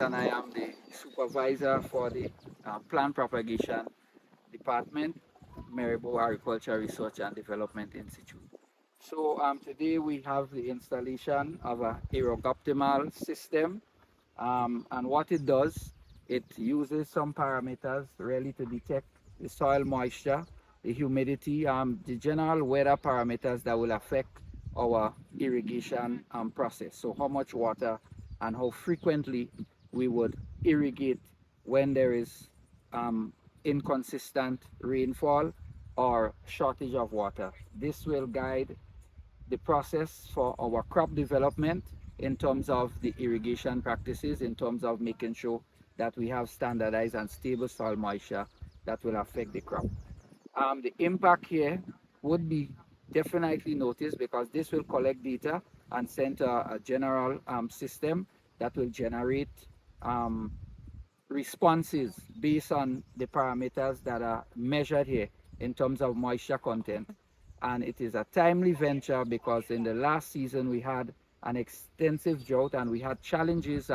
And I am the supervisor for the plant propagation department, Mirabeau Agriculture Research and Development Institute. So today we have the installation of a IRRIGOPTIMAL system, and what it does, it uses some parameters really to detect the soil moisture, the humidity, the general weather parameters that will affect our irrigation process. So how much water and how frequently we would irrigate when there is inconsistent rainfall or shortage of water. This will guide the process for our crop development in terms of the irrigation practices, in terms of making sure that we have standardized and stable soil moisture that will affect the crop. The impact here would be definitely noticed because this will collect data and send to a general system that will generate responses based on the parameters that are measured here in terms of moisture content. And it is a timely venture because in the last season we had an extensive drought and we had challenges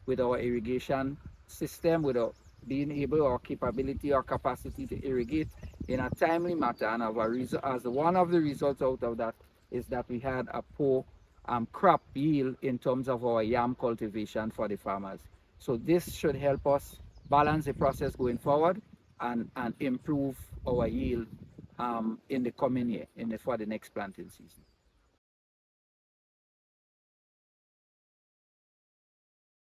with our irrigation system, with our being able or capability or capacity to irrigate in a timely manner. And as one of the results out of that is that we had a poor crop yield in terms of our yam cultivation for the farmers. So this should help us balance the process going forward and improve our yield in the coming year, for the next planting season.